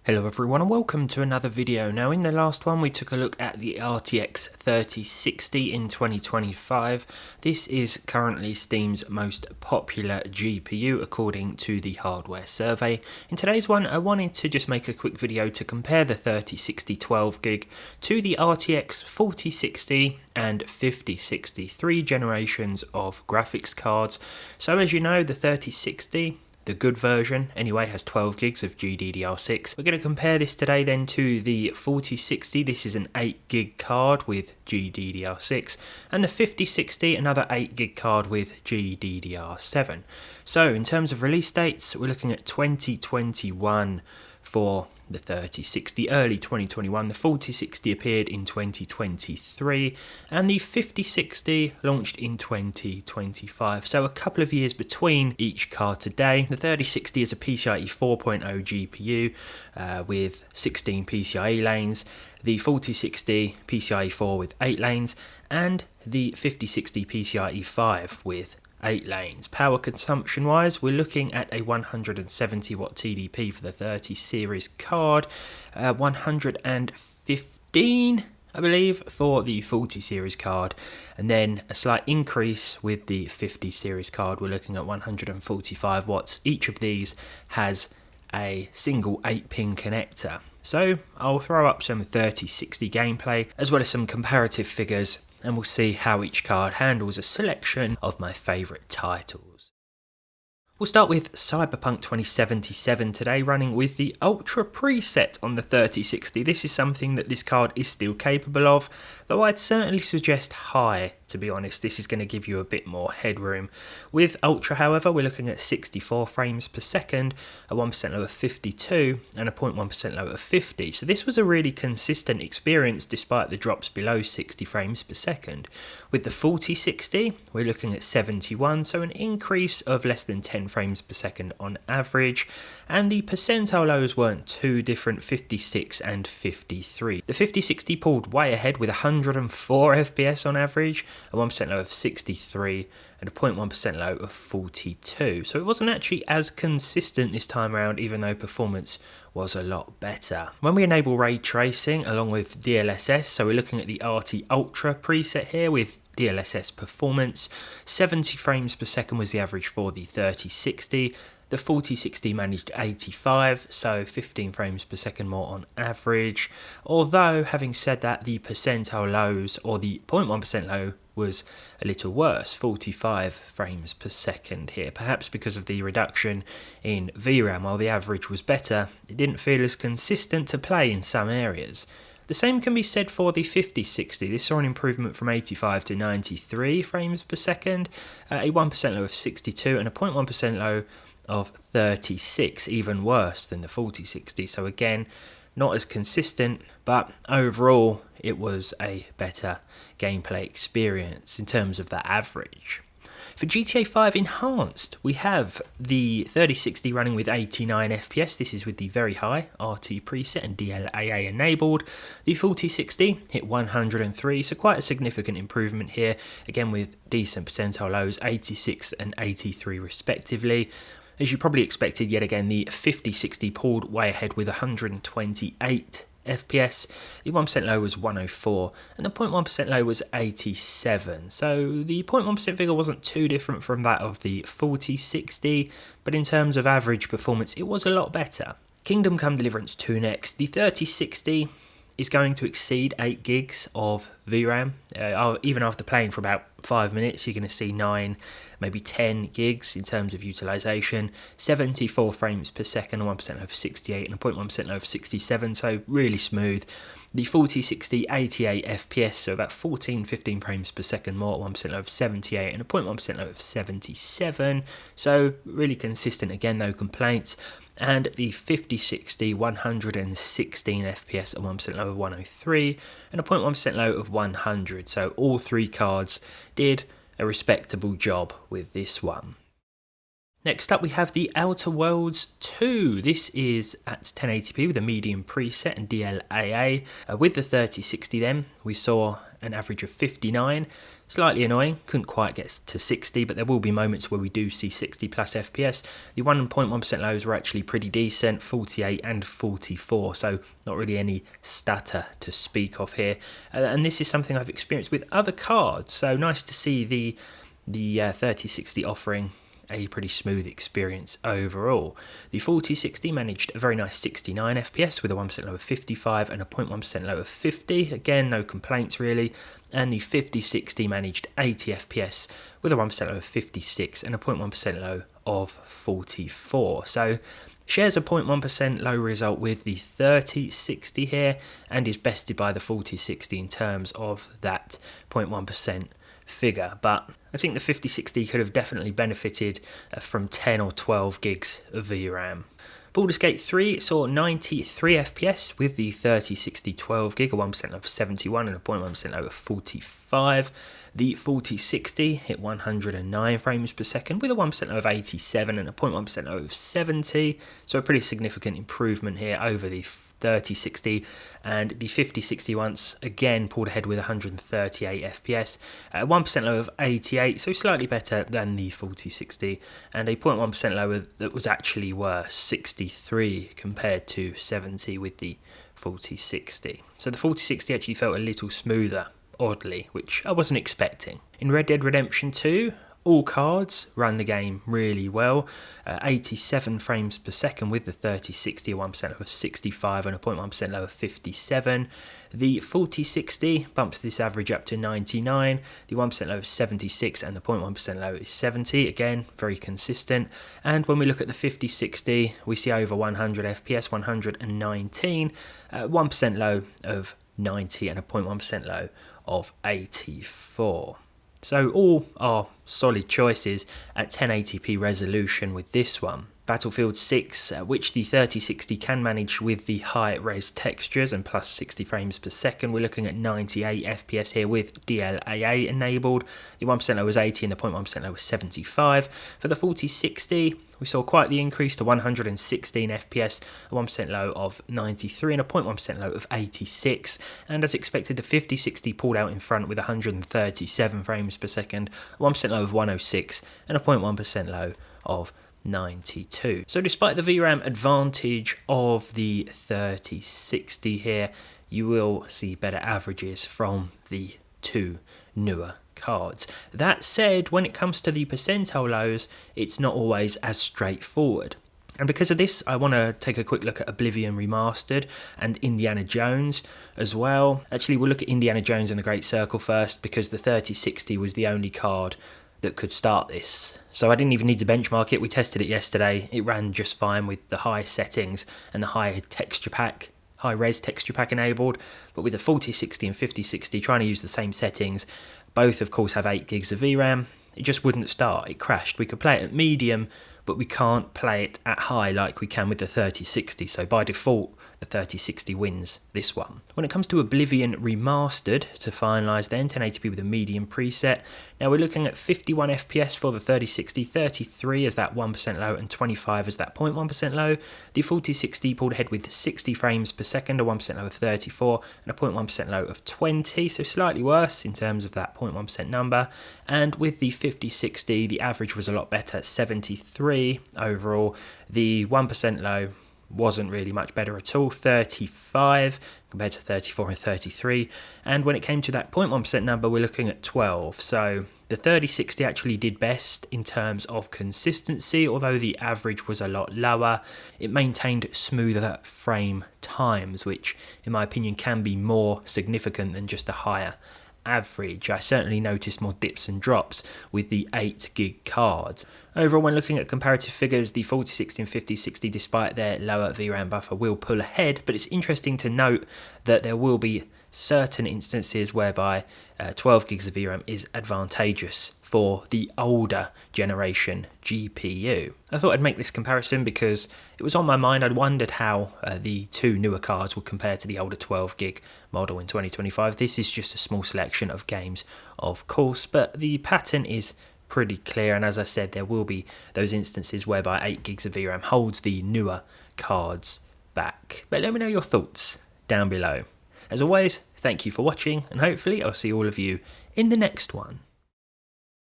Hello everyone and welcome to another video. Now in the last one we took a look at the RTX 3060 in 2025. This is currently Steam's most popular GPU according to the hardware survey. In today's one I wanted to just make a quick video to compare the 3060 12GB to the RTX 4060 and 5060, three generations of graphics cards. So as you know, the 3060, the good version anyway, has 12 gigs of GDDR6. We're going to compare this today then to the 4060. This is an 8 gig card with GDDR6, and the 5060, another 8 gig card with GDDR7. So in terms of release dates, we're looking at 2021 for the 3060, early 2021. The 4060 appeared in 2023 and the 5060 launched in 2025, so a couple of years between each card today. The 3060 is a PCIe 4.0 GPU with 16 PCIe lanes, the 4060 PCIe 4 with 8 lanes, and the 5060 PCIe 5 with 8 lanes. Power consumption wise, we're looking at a 170 watt TDP for the 30 series card, 115 I believe for the 40 series card, and then a slight increase with the 50 series card. We're looking at 145 watts. Each of these has a single 8-pin connector. So I'll throw up some 3060 gameplay as well as some comparative figures, and we'll see how each card handles a selection of my favourite titles. We'll start with Cyberpunk 2077 today, running with the Ultra preset on the 3060. This is something that this card is still capable of, though I'd certainly suggest high, to be honest. This is going to give you a bit more headroom. With Ultra, however, we're looking at 64 frames per second, a 1% low of 52, and a 0.1% low of 50. So this was a really consistent experience despite the drops below 60 frames per second. With the 4060, we're looking at 71, so an increase of less than 10 frames per second on average, and the percentile lows weren't too different, 56 and 53. The 5060 pulled way ahead with 104 FPS on average, a 1% low of 63 and a 0.1% low of 42. So it wasn't actually as consistent this time around, even though performance was a lot better. When we enable ray tracing along with DLSS, so we're looking at the RT Ultra preset here with DLSS performance, 70 frames per second was the average for the 3060. The 4060 managed 85, so 15 frames per second more on average. Although, having said that, the percentile lows, or the 0.1% low, was a little worse, 45 frames per second here. Perhaps because of the reduction in VRAM, while the average was better, it didn't feel as consistent to play in some areas. The same can be said for the 5060. This saw an improvement from 85 to 93 frames per second, a 1% low of 62 and a 0.1% low of 36, even worse than the 4060. So again, not as consistent, but overall it was a better gameplay experience in terms of the average. For GTA 5 Enhanced, we have the 3060 running with 89 FPS. This is with the very high RT preset and DLAA enabled. The 4060 hit 103, so quite a significant improvement here, again with decent percentile lows, 86 and 83 respectively. As you probably expected, yet again, the 5060 pulled way ahead with 128 FPS, the 1% low was 104, and the 0.1% low was 87. So the 0.1% figure wasn't too different from that of the 4060, but in terms of average performance, it was a lot better. Kingdom Come Deliverance 2 next. The 3060 is going to exceed 8 gigs of VRAM. Even after playing for about 5 minutes, you're going to see 9, maybe 10 gigs in terms of utilization. 74 frames per second, a 1% low of 68 and a 0.1% low of 67, so really smooth. The 4060, 88 FPS, so about 15 frames per second more, 1% low of 78 and a 0.1% low of 77, so really consistent, again, no complaints. And the 5060, 116 FPS, a 1% low of 103 and a 0.1% low of 100. So all three cards did a respectable job with this one. Next up we have the Outer Worlds 2. This is at 1080p with a medium preset and DLAA. With the 3060 then, we saw an average of 59. Slightly annoying, couldn't quite get to 60, but there will be moments where we do see 60 plus FPS. The 1.1% lows were actually pretty decent, 48 and 44, so not really any stutter to speak of here. And this is something I've experienced with other cards, so nice to see the 3060 offering a pretty smooth experience overall. The 4060 managed a very nice 69 FPS with a 1% low of 55 and a 0.1% low of 50. Again, no complaints really. And the 5060 managed 80 FPS with a 1% low of 56 and a 0.1% low of 44. So shares a 0.1% low result with the 3060 here and is bested by the 4060 in terms of that 0.1% figure, but I think the 5060 could have definitely benefited from 10 or 12 gigs of VRAM. Baldur's Gate 3 saw 93 FPS with the 3060 12 gig, a 1% low of 71 and a 0.1% low of 45. The 4060 hit 109 frames per second with a 1% low of 87 and a 0.1% low of 70, so a pretty significant improvement here over the 3060, and the 5060 once again pulled ahead with 138 FPS, a 1% low of 88, so slightly better than the 4060, and a 0.1% lower that was actually worse, 63 compared to 70 with the 4060. So the 4060 actually felt a little smoother, oddly, which I wasn't expecting. In Red Dead Redemption 2, all cards run the game really well, 87 frames per second with the 3060, a 1% low of 65 and a 0.1% low of 57. The 4060 bumps this average up to 99, the 1% low of 76 and the 0.1% low is 70, again very consistent. And when we look at the 5060, we see over 100 FPS, 119, 1% low of 90 and a 0.1% low of 84. So all are solid choices at 1080p resolution with this one. Battlefield 6, which the 3060 can manage with the high res textures and plus 60 frames per second. We're looking at 98 FPS here with DLAA enabled. The 1% low was 80 and the 0.1% low was 75. For the 4060, we saw quite the increase to 116 FPS, a 1% low of 93 and a 0.1% low of 86. And as expected, the 5060 pulled out in front with 137 frames per second, a 1% low of 106 and a 0.1% low of 92. So despite the VRAM advantage of the 3060 here, you will see better averages from the two newer cards. That said, when it comes to the percentile lows, it's not always as straightforward. And because of this, I want to take a quick look at Oblivion Remastered and Indiana Jones as well. Actually, we'll look at Indiana Jones and the Great Circle first, because the 3060 was the only card that could start this. So I didn't even need to benchmark it. We tested it yesterday. It ran just fine with the high settings and the high res texture pack enabled. But with the 4060 and 5060 trying to use the same settings, both of course have 8 gigs of VRAM, it just wouldn't start. It crashed. We could play it at medium, but we can't play it at high like we can with the 3060. So by default, the 3060 wins this one. When it comes to Oblivion Remastered, to finalise then, 1080p with a medium preset. Now we're looking at 51 FPS for the 3060, 33 as that 1% low and 25 as that 0.1% low. The 4060 pulled ahead with 60 frames per second, a 1% low of 34 and a 0.1% low of 20, so slightly worse in terms of that 0.1% number. And with the 5060, the average was a lot better, 73 overall. The 1% low wasn't really much better at all, 35 compared to 34 and 33. And when it came to that 0.1% number, we're looking at 12. So the 3060 actually did best in terms of consistency, although the average was a lot lower. It maintained smoother frame times, which in my opinion can be more significant than just a higher average. I certainly noticed more dips and drops with the 8 gig cards. Overall, when looking at comparative figures, the 4060 and 5060, despite their lower VRAM buffer, will pull ahead, but it's interesting to note that there will be certain instances whereby 12 gigs of VRAM is advantageous for the older generation GPU. I thought I'd make this comparison because it was on my mind. I'd wondered how the two newer cards would compare to the older 12 gig model in 2025. This is just a small selection of games, of course, but the pattern is pretty clear, and as I said, there will be those instances whereby 8 gigs of VRAM holds the newer cards back. But let me know your thoughts down below. As always, Thank you for watching, and hopefully I'll see all of you in the next one.